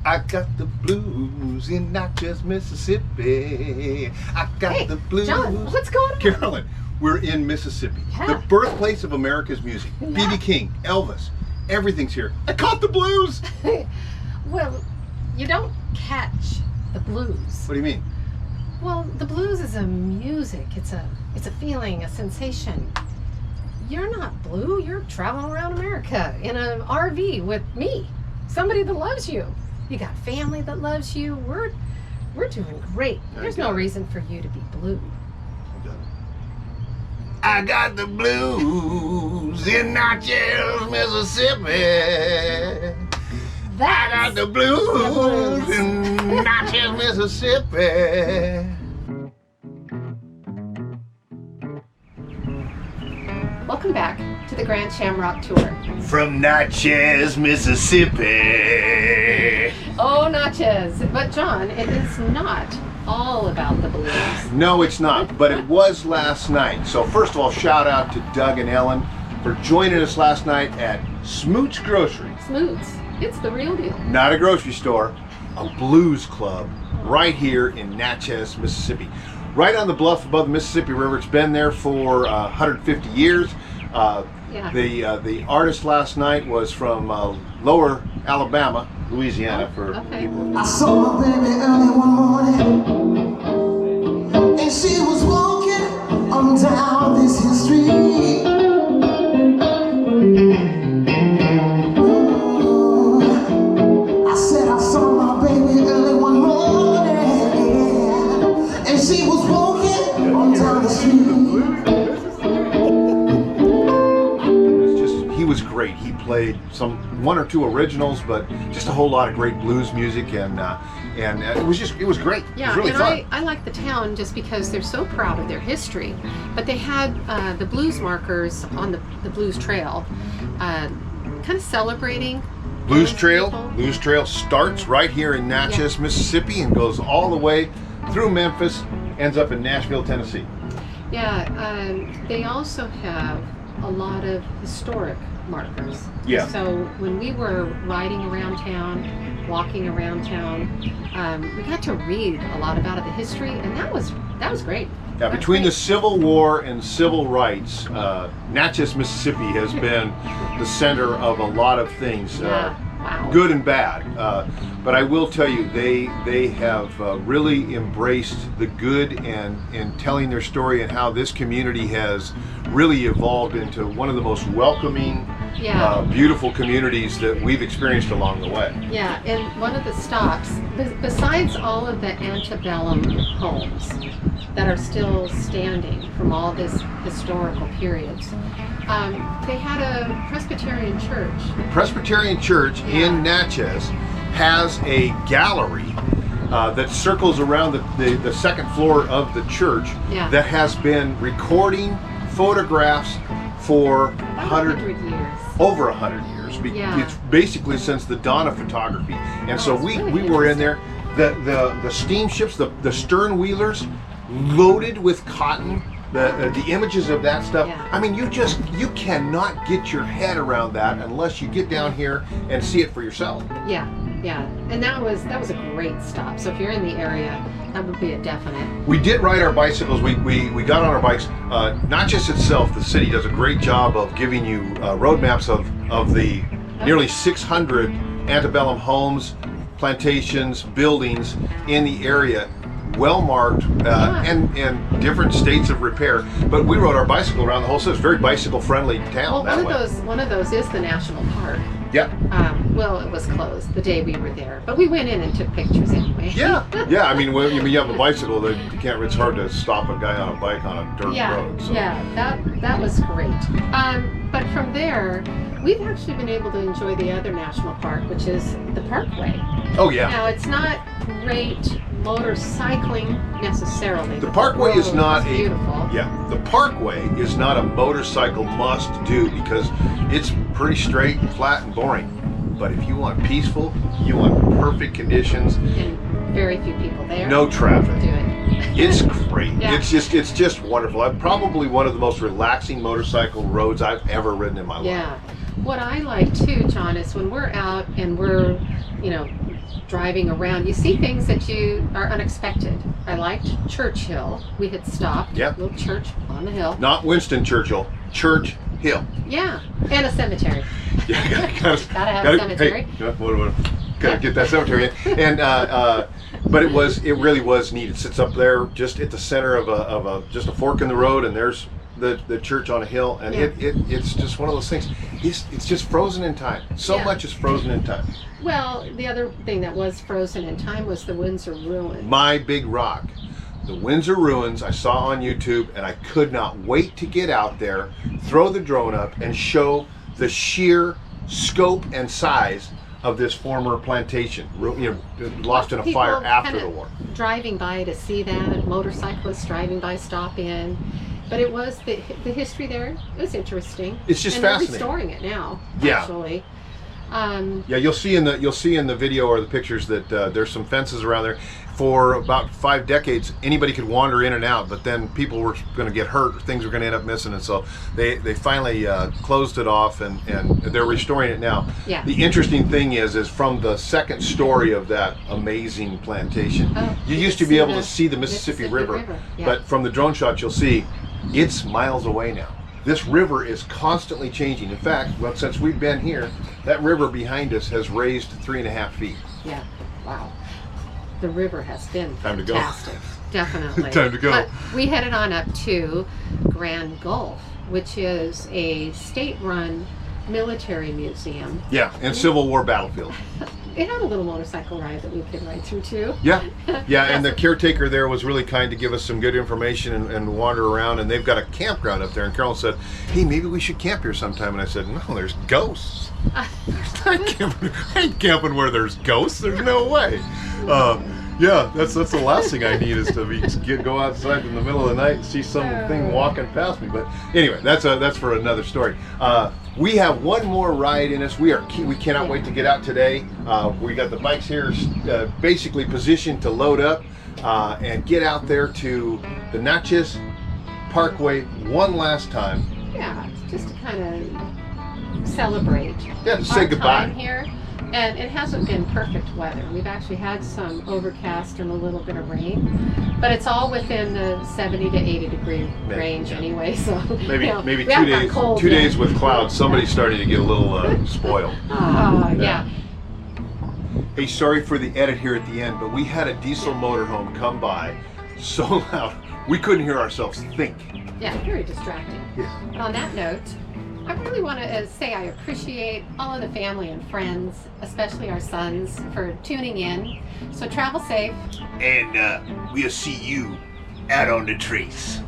I got the blues in Natchez, Mississippi. I got the blues. John, what's going on? Carolyn, we're in Mississippi, the birthplace of America's music. B.B. King, Elvis, everything's here. I caught the blues. Well, you don't catch the blues. What do you mean? Well, the blues is a music. It's a feeling, a sensation. You're not blue. You're traveling around America in an RV with me, somebody that loves you. You got family that loves you. We're doing great. There's no reason for you to be blue. I got the blues in Natchez, Mississippi. I got the blues in Natchez, Mississippi. Welcome back to the Grand Shamrock Tour. From Natchez, Mississippi. Oh, Natchez. But John, it is not all about the blues. No, it's not, but it was last night. So first of all, shout out to Doug and Ellen for joining us last night at Smoot's Grocery. Smoot's. It's the real deal. Not a grocery store, a blues club right here in Natchez, Mississippi. Right on the bluff above the Mississippi River. It's been there for 150 years. The artist last night was from Lower Alabama, Louisiana, for people. I saw my baby early one morning, and she was walking on down this hill street. I said I saw my baby early one morning, and she was walking on down the street. He was great. He played one or two originals, but just a whole lot of great blues music, and it was great. Yeah, it was really fun. I like the town just because they're so proud of their history. But they had the blues markers on the blues trail, kind of celebrating. Blues Trail starts right here in Natchez, Mississippi, and goes all the way through Memphis, ends up in Nashville, Tennessee. Yeah, they also have a lot of historic markers. Yeah. So when we were riding around town, walking around town, we got to read a lot about the history, and that was great. Yeah, between the Civil War and civil rights, Natchez, Mississippi has been the center of a lot of things, good and bad. But I will tell you, they have really embraced the good and telling their story, and how this community has really evolved into one of the most welcoming, beautiful communities that we've experienced along the way. Yeah, and one of the stops, besides all of the antebellum homes that are still standing from all this historical periods, they had a Presbyterian church. The Presbyterian Church in Natchez has a gallery that circles around the second floor of the church that has been recording photographs for 100 years. Over 100 years. It's basically since the dawn of photography. And so we were in there. The steamships, the stern wheelers, loaded with cotton. The images of that stuff. I mean, you cannot get your head around that unless you get down here and see it for yourself. Yeah, and that was a great stop. So if you're in the area, that would be a definite. We did ride our bicycles. We got on our bikes. Natchez itself, the city, does a great job of giving you road maps of the nearly 600 antebellum homes, plantations, buildings in the area. Well marked and different states of repair, but we rode our bicycle around the whole city. It's a very bicycle friendly town. Well, one of those is the national park. Yeah. Well, it was closed the day we were there, but we went in and took pictures anyway. Yeah. I mean, when you have a bicycle, it's hard to stop a guy on a bike on a dirt road. So. Yeah, that was great. But from there, we've actually been able to enjoy the other national park, which is the Parkway. Oh yeah. Now it's not great motorcycling necessarily. The Parkway is not beautiful. The Parkway is not a motorcycle must do because it's pretty straight and flat and boring. But if you want peaceful, you want perfect conditions, and very few people there. No traffic. Do it. It's great. It's just wonderful. I'm probably one of the most relaxing motorcycle roads I've ever ridden in my life. Yeah. What I like too, John, is when we're out and we're, driving around, you see things that you are unexpected. I liked Churchill. We had stopped. Yeah. Little church on the hill. Not Winston Churchill, Church Hill. Yeah, and a cemetery. Yeah, Gotta have a cemetery. Hey, gotta get that cemetery in. And but it really was neat. It sits up there just at the center of just a fork in the road, and there's the church on a hill, and it's just one of those things. It's just frozen in time. So much is frozen in time. Well, the other thing that was frozen in time was the Windsor ruins. My big rock. The Windsor ruins I saw on YouTube, and I could not wait to get out there, throw the drone up, and show the sheer scope and size of this former plantation, lost in a fire after the war. Driving by to see that, motorcyclists driving by, stop in. But it was the history there. It was interesting. It's just and fascinating. They're restoring it now. Yeah. Actually. Yeah, you'll see in the video or the pictures that there's some fences around there. For about 5 decades, anybody could wander in and out, but then people were going to get hurt, or things were going to end up missing, and so they finally closed it off, and they're restoring it now. Yeah. The interesting thing is from the second story of that amazing plantation, you used to be able to see the Mississippi River. Yeah. But from the drone shot, you'll see it's miles away now. This river is constantly changing. In fact, well, since we've been here, that river behind us has raised 3.5 feet. Yeah. Wow. The river has been Time to go. fantastic. Definitely. Time to go. But we headed on up to Grand Gulf, which is a state-run military museum. Yeah, and Civil War battlefield. It had a little motorcycle ride that we could ride through too. Yeah, and the caretaker there was really kind to give us some good information and wander around, and they've got a campground up there, and Carolyn said, hey, maybe we should camp here sometime, and I said, no, there's ghosts. I ain't camping where there's ghosts, there's no way. Yeah, that's the last thing I need is to go outside in the middle of the night and see something walking past me. But anyway, that's for another story. We have one more ride in us. We cannot wait to get out today. We got the bikes here basically positioned to load up and get out there to the Natchez Parkway one last time. Yeah, just to kind of celebrate. Yeah, to say goodbye. Time here. And it hasn't been perfect weather. We've actually had some overcast and a little bit of rain, but it's all within the 70 to 80 degree range anyway. So maybe 2 days with clouds. Somebody's starting to get a little spoiled. Yeah. Hey, sorry for the edit here at the end, but we had a diesel motorhome come by so loud we couldn't hear ourselves think. Yeah, very distracting. Yeah. But on that note, I really want to say I appreciate all of the family and friends, especially our sons, for tuning in. So travel safe. And we'll see you out on the trace.